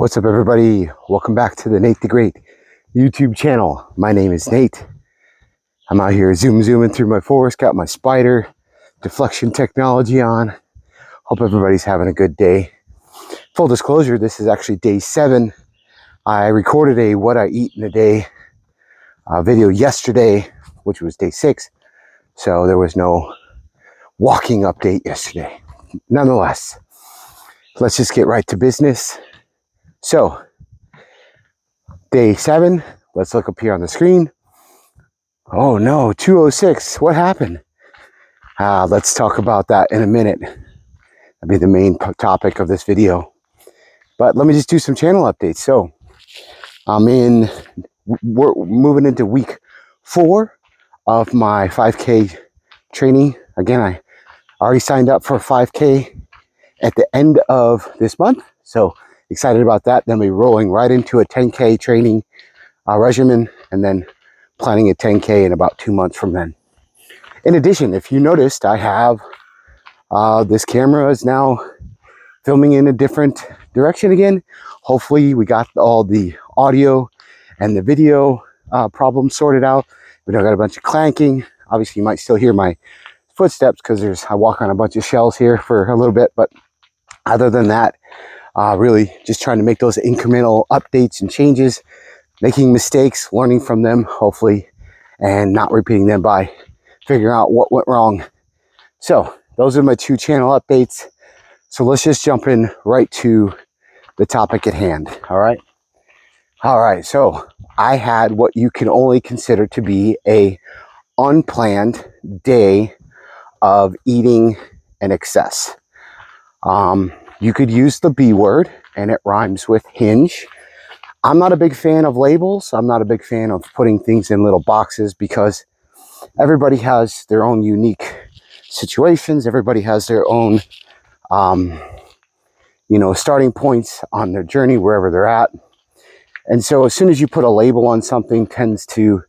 What's up, everybody? Welcome back to the Nate the Great YouTube channel. My name is Nate. I'm out here zooming through my forest, got my spider deflection technology on. Hope everybody's having a good day. Full disclosure, this is actually day 7. I recorded a what I eat in a day video yesterday, which was day 6. So there was no walking update yesterday. Nonetheless, let's just get right to business. So, day 7, let's look up here on the screen. Oh no, 206, what happened? Let's talk about that in a minute. That'll be the main topic of this video. But let me just do some channel updates. So, we're moving into week 4 of my 5K training. Again, I already signed up for 5K at the end of this month. So excited about that. Then we're rolling right into a 10K training regimen, and then planning a 10K in about 2 months from then. In addition, if you noticed, I have this camera is now filming in a different direction again. Hopefully we got all the audio and the video problems sorted out. We don't got a bunch of clanking. Obviously you might still hear my footsteps because I walk on a bunch of shells here for a little bit, but other than that, really just trying to make those incremental updates and changes, making mistakes, learning from them, hopefully, and not repeating them by figuring out what went wrong. So those are my 2 channel updates. So let's just jump in right to the topic at hand. All right. So I had what you can only consider to be a unplanned day of eating in excess. You could use the B word, and it rhymes with hinge. I'm not a big fan of labels. I'm not a big fan of putting things in little boxes because everybody has their own unique situations. Everybody has their own, starting points on their journey, wherever they're at. And so as soon as you put a label on something, tends to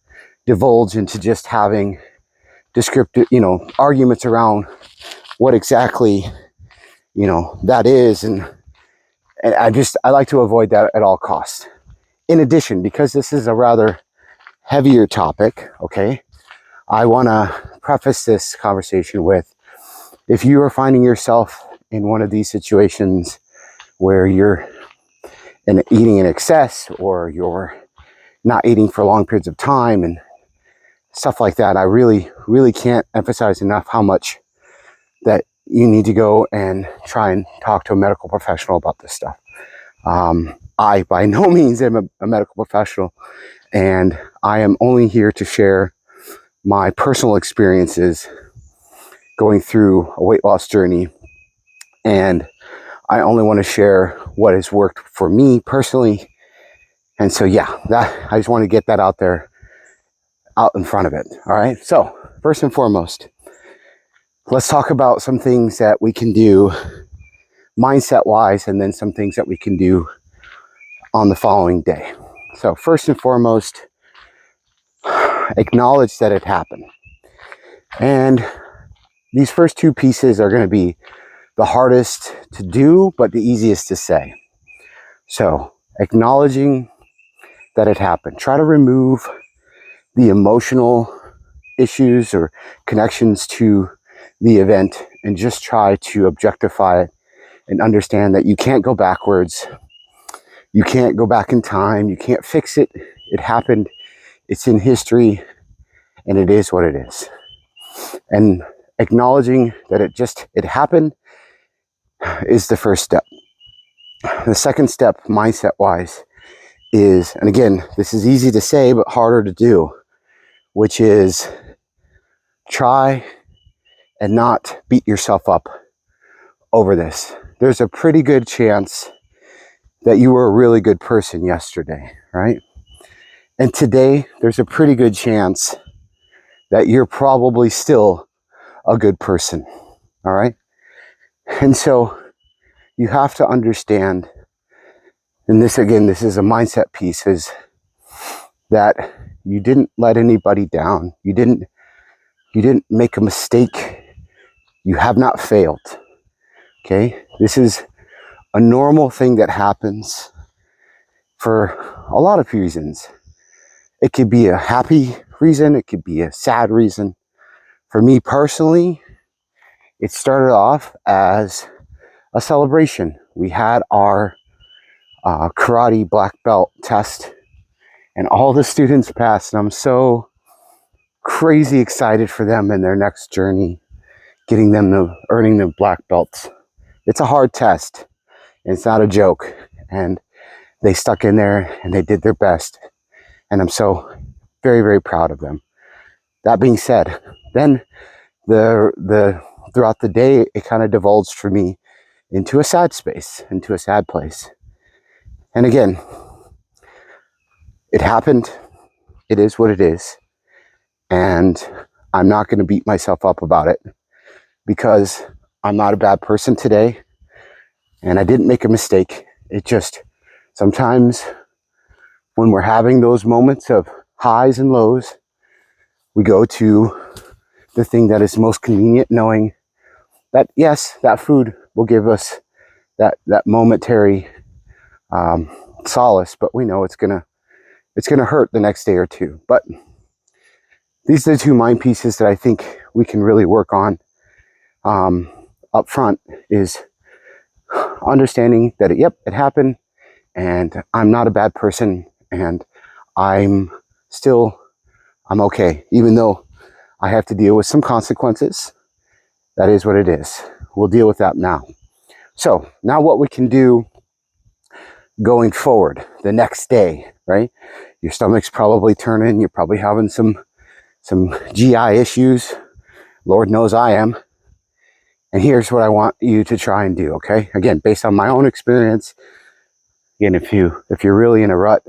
divulge into just having descriptive, arguments around what exactly, that is. And I like to avoid that at all costs. In addition, because this is a rather heavier topic, okay, I want to preface this conversation with, if you are finding yourself in one of these situations where you're eating in excess, or you're not eating for long periods of time and stuff like that, I really, really can't emphasize enough how much that you need to go and try and talk to a medical professional about this stuff. I, by no means, am a medical professional, and I am only here to share my personal experiences going through a weight loss journey. And I only want to share what has worked for me personally. And so, yeah, I just want to get that out there, out in front of it. All right. So first and foremost, let's talk about some things that we can do mindset wise, and then some things that we can do on the following day. So first and foremost, acknowledge that it happened. And these first 2 pieces are going to be the hardest to do, but the easiest to say. So acknowledging that it happened. Try to remove the emotional issues or connections to the event, and just try to objectify it and understand that you can't go backwards. You can't go back in time. You can't fix it. It happened. It's in history, and it is what it is. And acknowledging that it happened is the first step. The second step, mindset wise, is, and again, this is easy to say but harder to do, which is try and not beat yourself up over this. There's a pretty good chance that you were a really good person yesterday, right? And today, there's a pretty good chance that you're probably still a good person, all right? And so you have to understand, and this is a mindset piece, is that you didn't let anybody down. You didn't make a mistake. You have not failed, okay? This is a normal thing that happens. for a lot of reasons. It could be a happy reason, it could be a sad reason. For me personally, it started off as a celebration. We had our karate black belt test, and all the students passed, and I'm so crazy excited for them in their next journey, getting them to earning the black belts. It's a hard test, and it's not a joke, and they stuck in there and they did their best, and I'm so very, very proud of them. That being said, then the throughout the day, it kind of divulged for me into a sad space, into a sad place. And again, it happened. It is what it is. And I'm not going to beat myself up about it, because I'm not a bad person today and I didn't make a mistake. It just, sometimes when we're having those moments of highs and lows, we go to the thing that is most convenient, knowing that yes, that food will give us that momentary solace, but we know it's gonna hurt the next day or two. But these are the two mind pieces that I think we can really work on up front, is understanding that yep, it happened, and I'm not a bad person, and I'm okay, even though I have to deal with some consequences. That is what it is. We'll deal with that now. So now what we can do going forward, the next day, right? Your stomach's probably turning. You're probably having some GI issues. Lord knows I am. And here's what I want you to try and do, okay? Again, based on my own experience. Again, if you're really in a rut,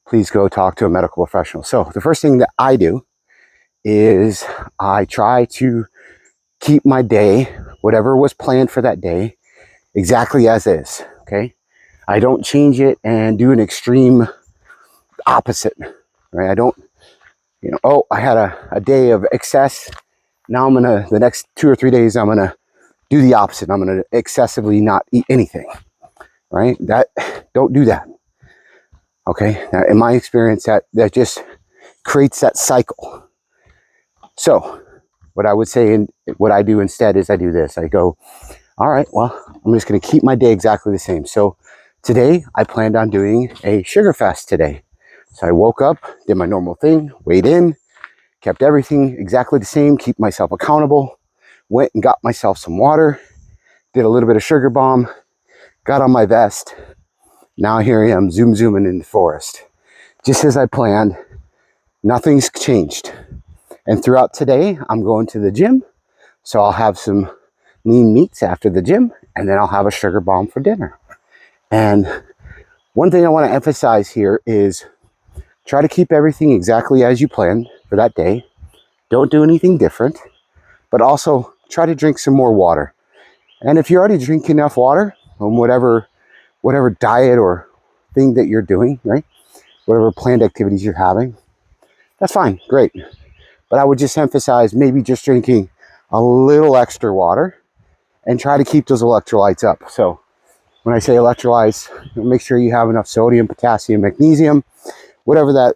please go talk to a medical professional. So the first thing that I do is I try to keep my day, whatever was planned for that day, exactly as is, okay? I don't change it and do an extreme opposite, right? I don't, oh, I had a day of excess. Now the next 2 or 3 days, I'm gonna do the opposite. I'm gonna excessively not eat anything, right? Don't do that, okay? Now, in my experience, that just creates that cycle. So what I would say, and what I do instead, is I do this. I go, all right, well, I'm just going to keep my day exactly the same. So today I planned on doing a sugar fast today. So I woke up, did my normal thing, weighed in, kept everything exactly the same, keep myself accountable, went and got myself some water, did a little bit of sugar bomb, got on my vest. Now here I am, zooming in the forest. Just as I planned, nothing's changed. And throughout today, I'm going to the gym. So I'll have some lean meats after the gym, and then I'll have a sugar bomb for dinner. And one thing I want to emphasize here is try to keep everything exactly as you planned for that day. Don't do anything different, but also try to drink some more water. And if you're already drinking enough water from whatever diet or thing that you're doing, right? Whatever planned activities you're having, that's fine, great. But I would just emphasize maybe just drinking a little extra water and try to keep those electrolytes up. So when I say electrolytes, make sure you have enough sodium, potassium, magnesium,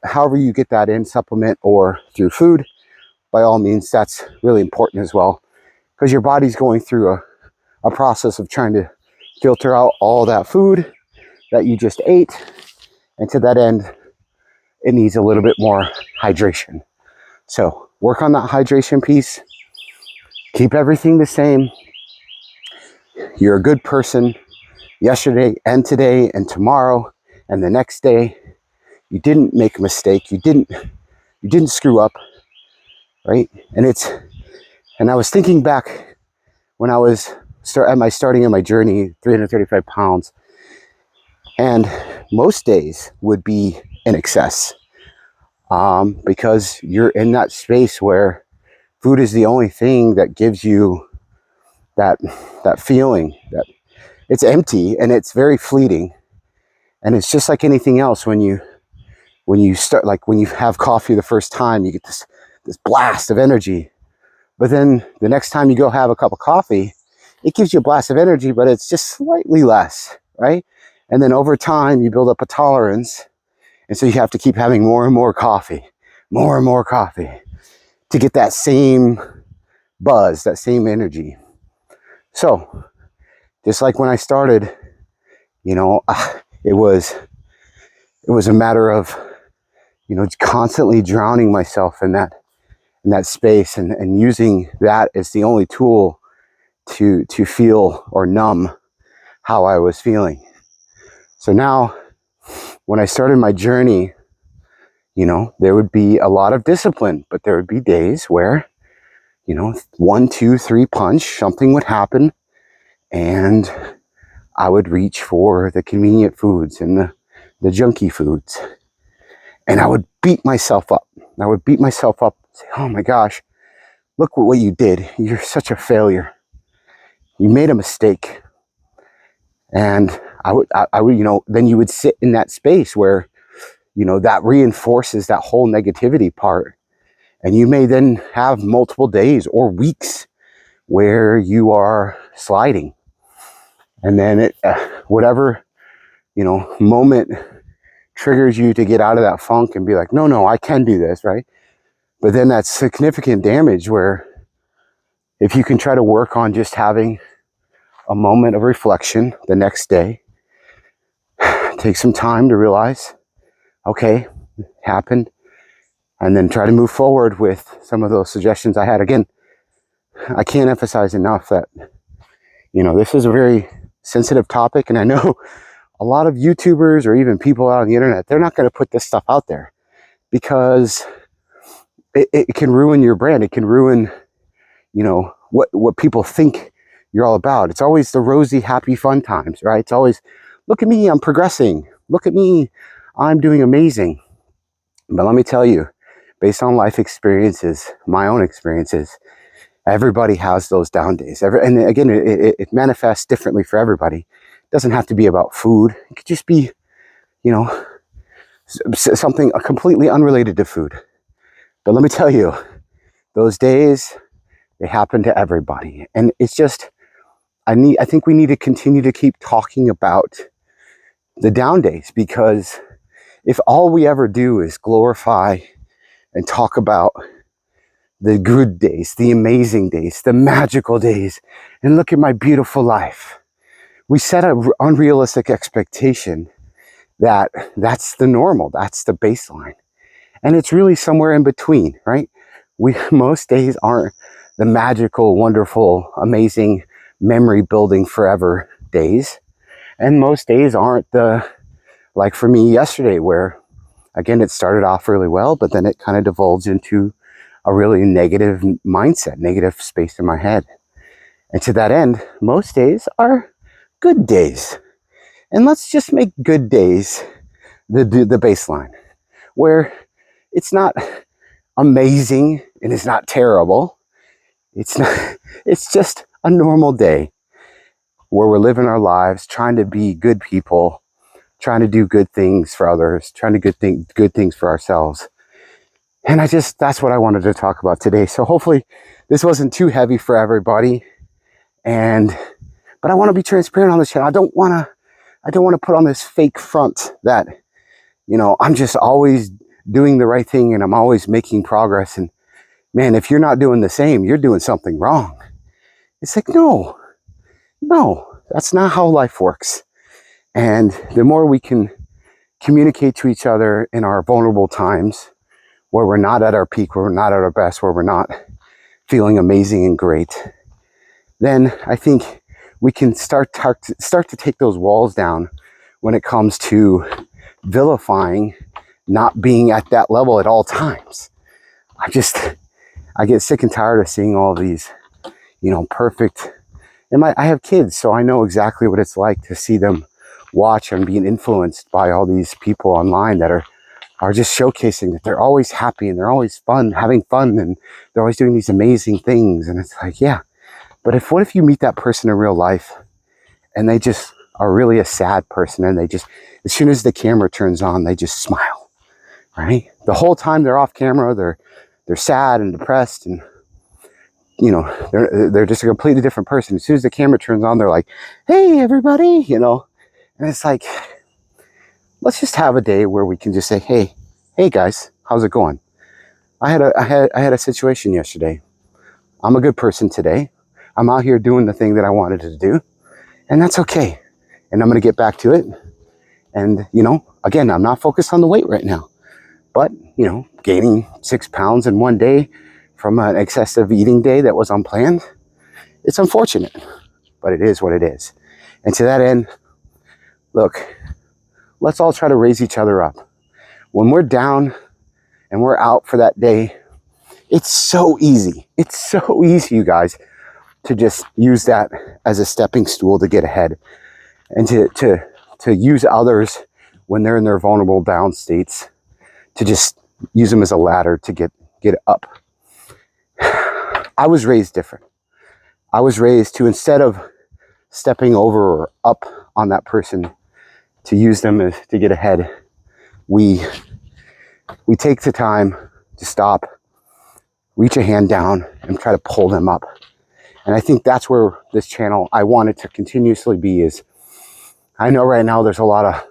however you get that in, supplement or through food. By all means, that's really important as well, because your body's going through a process of trying to filter out all that food that you just ate. And to that end, it needs a little bit more hydration. So work on that hydration piece. Keep everything the same. You're a good person yesterday and today and tomorrow and the next day. You didn't make a mistake. You didn't screw up, right? And I was thinking back when I was starting in my journey, 335 pounds, and most days would be in excess, because you're in that space where food is the only thing that gives you that feeling that it's empty and it's very fleeting. And it's just like anything else. When you start, like when you have coffee the first time, you get this blast of energy. But then the next time you go have a cup of coffee, it gives you a blast of energy, but it's just slightly less, right? And then over time, you build up a tolerance. And so you have to keep having more and more coffee to get that same buzz, that same energy. So just like when I started, you know, it was a matter of, you know, constantly drowning myself in that space, and using that as the only tool to feel or numb how I was feeling. So now when I started my journey, you know, there would be a lot of discipline, but there would be days where, you know, 1, 2, 3 punch, something would happen, and I would reach for the convenient foods and the junky foods. And I would beat myself up. Say, oh my gosh, look what you did. You're such a failure. You made a mistake. And I would, you know, then you would sit in that space where, you know, that reinforces that whole negativity part. And you may then have multiple days or weeks where you are sliding. And then whatever, you know, moment triggers you to get out of that funk and be like, no, I can do this, right? But then that's significant damage where if you can try to work on just having a moment of reflection the next day, take some time to realize, okay, it happened, and then try to move forward with some of those suggestions I had. Again, I can't emphasize enough that, you know, this is a very sensitive topic, and I know a lot of YouTubers or even people out on the internet, they're not going to put this stuff out there because it can ruin your brand. It can ruin, you know, what people think you're all about. It's always the rosy, happy, fun times, right? It's always, look at me, I'm progressing. Look at me, I'm doing amazing. But let me tell you, based on life experiences, my own experiences, everybody has those down days. And again, it manifests differently for everybody. It doesn't have to be about food. It could just be, you know, something completely unrelated to food. But let me tell you, those days, they happen to everybody. And it's just, I think we need to continue to keep talking about the down days, because if all we ever do is glorify and talk about the good days, the amazing days, the magical days, and look at my beautiful life, we set an unrealistic expectation that that's the normal, that's the baseline. And it's really somewhere in between, right? Most days aren't the magical, wonderful, amazing, memory building forever days. And most days aren't like for me yesterday, where again, it started off really well, but then it kind of divulged into a really negative mindset, negative space in my head. And to that end, most days are good days. And let's just make good days the baseline, where it's not amazing and it's not terrible. It's not, it's just a normal day where we're living our lives, trying to be good people, trying to do good things for others, trying to good things for ourselves. And that's what I wanted to talk about today. So hopefully this wasn't too heavy for everybody. But I want to be transparent on this channel. I don't want to put on this fake front that, you know, I'm just always doing the right thing and I'm always making progress. And man, if you're not doing the same, you're doing something wrong. It's like, no, that's not how life works. And the more we can communicate to each other in our vulnerable times, where we're not at our peak, where we're not at our best, where we're not feeling amazing and great, then I think we can start to take those walls down when it comes to vilifying not being at that level at all times. I get sick and tired of seeing all these, you know, perfect, and I have kids, so I know exactly what it's like to see them watch and being influenced by all these people online that are just showcasing that they're always happy and they're always having fun, and they're always doing these amazing things. And it's like, yeah, but what if you meet that person in real life and they just are really a sad person, and they just, as soon as the camera turns on, they just smile, right? The whole time they're off camera, they're sad and depressed, and you know, they're just a completely different person. As soon as the camera turns on, they're like, hey everybody, you know. And it's like, let's just have a day where we can just say, hey guys, how's it going? I had a situation yesterday. I'm a good person today. I'm out here doing the thing that I wanted to do, and that's okay. And I'm going to get back to it. And, again, I'm not focused on the weight right now, but, gaining 6 pounds in one day from an excessive eating day that was unplanned, it's unfortunate, but it is what it is. And to that end, look, let's all try to raise each other up. When we're down and we're out for that day, it's so easy. It's so easy, you guys, to just use that as a stepping stool to get ahead, and to use others when they're in their vulnerable down states, to just use them as a ladder to get up. I was raised different. I was raised to, instead of stepping over or up on that person to use them as, to get ahead, we take the time to stop, reach a hand down, and try to pull them up. And I think that's where this channel, I want it to continuously be. Is, I know right now there's a lot of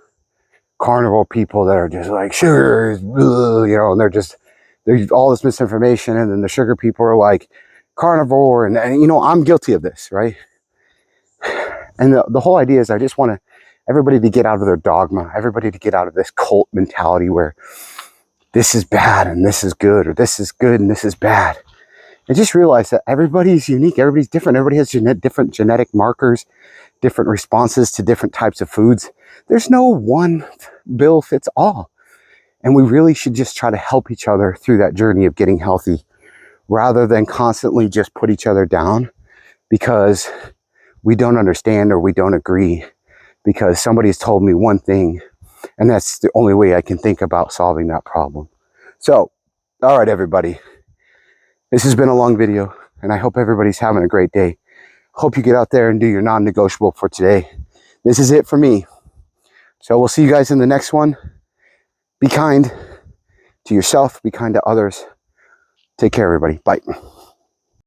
carnivore people that are just like, sugar is, and there's all this misinformation, and then the sugar people are like carnivore, and I'm guilty of this, right? And the whole idea is, I just want everybody to get out of their dogma, everybody to get out of this cult mentality where this is bad and this is good, or this is good and this is bad. And just realize that everybody's unique, everybody's different, everybody has different genetic markers, different responses to different types of foods. There's no one bill fits all. And we really should just try to help each other through that journey of getting healthy, rather than constantly just put each other down because we don't understand or we don't agree, because somebody's told me one thing, and that's the only way I can think about solving that problem. So, all right, everybody. This has been a long video, and I hope everybody's having a great day. Hope you get out there and do your non-negotiable for today. This is it for me. So we'll see you guys in the next one. Be kind to yourself. Be kind to others. Take care, everybody. Bye.